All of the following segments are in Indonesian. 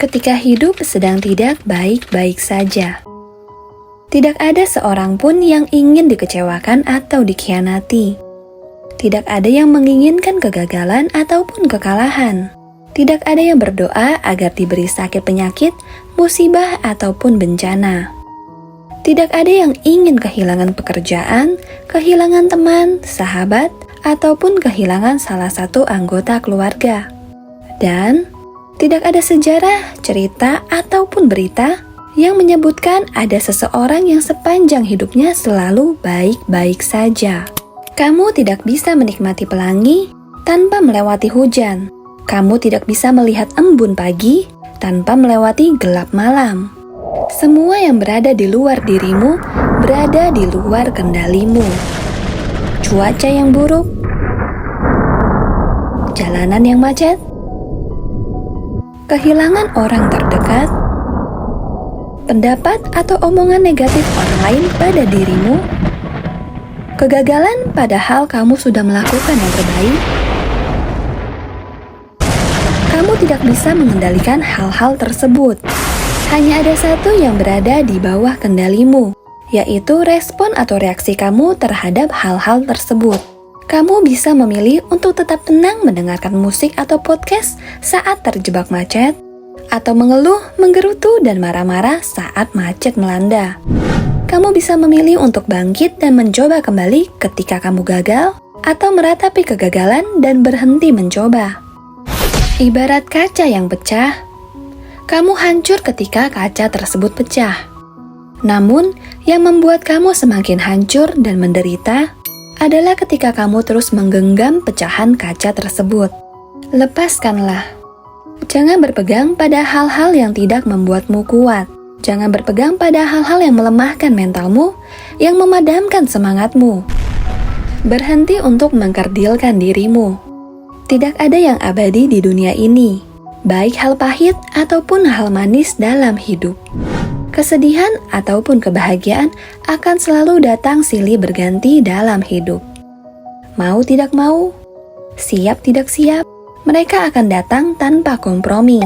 ketika hidup sedang tidak baik-baik saja. Tidak ada seorang pun yang ingin dikecewakan atau dikhianati. Tidak ada yang menginginkan kegagalan ataupun kekalahan. Tidak ada yang berdoa agar diberi sakit penyakit, musibah ataupun bencana. Tidak ada yang ingin kehilangan pekerjaan, kehilangan teman, sahabat, ataupun kehilangan salah satu anggota keluarga. Dan tidak ada sejarah, cerita, ataupun berita yang menyebutkan ada seseorang yang sepanjang hidupnya selalu baik-baik saja. Kamu tidak bisa menikmati pelangi tanpa melewati hujan. Kamu tidak bisa melihat embun pagi tanpa melewati gelap malam. Semua yang berada di luar dirimu berada di luar kendalimu. Cuaca yang buruk, jalanan yang macet, kehilangan orang terdekat, pendapat atau omongan negatif orang lain pada dirimu, kegagalan padahal kamu sudah melakukan yang terbaik. Kamu tidak bisa mengendalikan hal-hal tersebut. Hanya ada satu yang berada di bawah kendalimu, yaitu respon atau reaksi kamu terhadap hal-hal tersebut. Kamu bisa memilih untuk tetap tenang mendengarkan musik atau podcast saat terjebak macet, atau mengeluh, menggerutu, dan marah-marah saat macet melanda. Kamu bisa memilih untuk bangkit dan mencoba kembali ketika kamu gagal, atau meratapi kegagalan dan berhenti mencoba. Ibarat kaca yang pecah, kamu hancur ketika kaca tersebut pecah. Namun, yang membuat kamu semakin hancur dan menderita adalah ketika kamu terus menggenggam pecahan kaca tersebut. Lepaskanlah. Jangan berpegang pada hal-hal yang tidak membuatmu kuat. Jangan berpegang pada hal-hal yang melemahkan mentalmu, yang memadamkan semangatmu. Berhenti untuk mengkerdilkan dirimu. Tidak ada yang abadi di dunia ini, baik hal pahit ataupun hal manis dalam hidup. Kesedihan ataupun kebahagiaan akan selalu datang silih berganti dalam hidup. Mau tidak mau, siap tidak siap, mereka akan datang tanpa kompromi.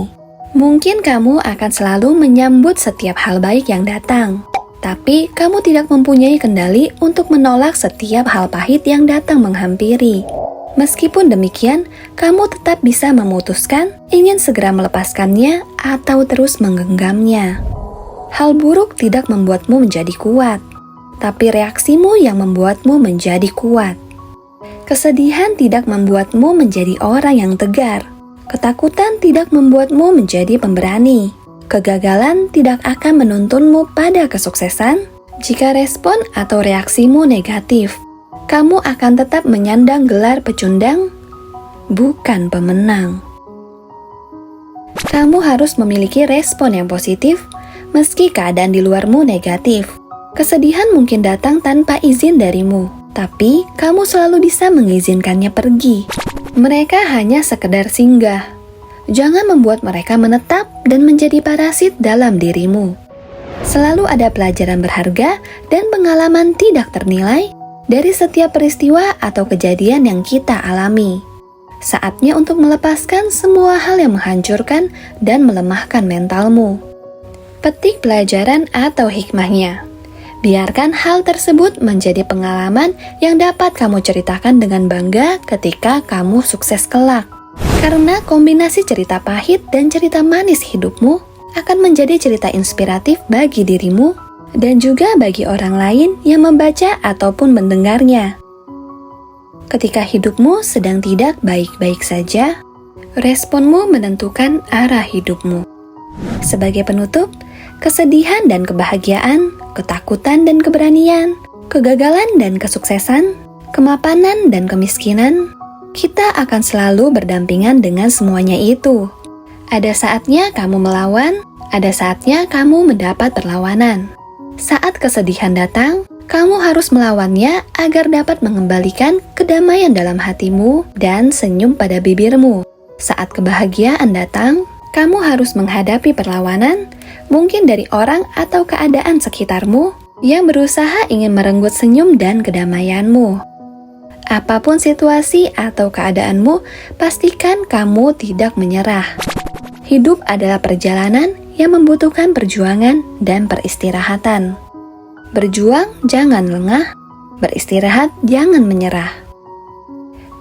Mungkin kamu akan selalu menyambut setiap hal baik yang datang, tapi kamu tidak mempunyai kendali untuk menolak setiap hal pahit yang datang menghampiri. Meskipun demikian, kamu tetap bisa memutuskan ingin segera melepaskannya atau terus menggenggamnya. Hal buruk tidak membuatmu menjadi kuat, tapi reaksimu yang membuatmu menjadi kuat. Kesedihan tidak membuatmu menjadi orang yang tegar. Ketakutan tidak membuatmu menjadi pemberani. Kegagalan tidak akan menuntunmu pada kesuksesan jika respon atau reaksimu negatif. Kamu akan tetap menyandang gelar pecundang, bukan pemenang. Kamu harus memiliki respon yang positif meski keadaan di luarmu negatif. Kesedihan mungkin datang tanpa izin darimu, tapi kamu selalu bisa mengizinkannya pergi. Mereka hanya sekedar singgah. Jangan membuat mereka menetap dan menjadi parasit dalam dirimu. Selalu ada pelajaran berharga dan pengalaman tidak ternilai dari setiap peristiwa atau kejadian yang kita alami. Saatnya untuk melepaskan semua hal yang menghancurkan dan melemahkan mentalmu. Petik pelajaran atau hikmahnya. Biarkan hal tersebut menjadi pengalaman yang dapat kamu ceritakan dengan bangga ketika kamu sukses kelak. Karena kombinasi cerita pahit dan cerita manis hidupmu akan menjadi cerita inspiratif bagi dirimu dan juga bagi orang lain yang membaca ataupun mendengarnya. Ketika hidupmu sedang tidak baik-baik saja, responmu menentukan arah hidupmu. Sebagai penutup, kesedihan dan kebahagiaan, ketakutan dan keberanian, kegagalan dan kesuksesan, kemapanan dan kemiskinan, kita akan selalu berdampingan dengan semuanya itu. Ada saatnya kamu melawan, ada saatnya kamu mendapat perlawanan. Saat kesedihan datang, kamu harus melawannya agar dapat mengembalikan kedamaian dalam hatimu dan senyum pada bibirmu. Saat kebahagiaan datang, kamu harus menghadapi perlawanan, mungkin dari orang atau keadaan sekitarmu yang berusaha ingin merenggut senyum dan kedamaianmu. Apapun situasi atau keadaanmu, pastikan kamu tidak menyerah. Hidup adalah perjalanan yang membutuhkan perjuangan dan peristirahatan. Berjuang jangan lengah, beristirahat jangan menyerah.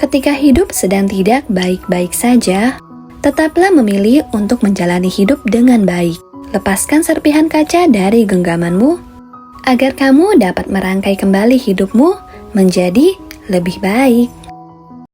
Ketika hidup sedang tidak baik-baik saja, tetaplah memilih untuk menjalani hidup dengan baik. Lepaskan serpihan kaca dari genggamanmu, agar kamu dapat merangkai kembali hidupmu menjadi lebih baik.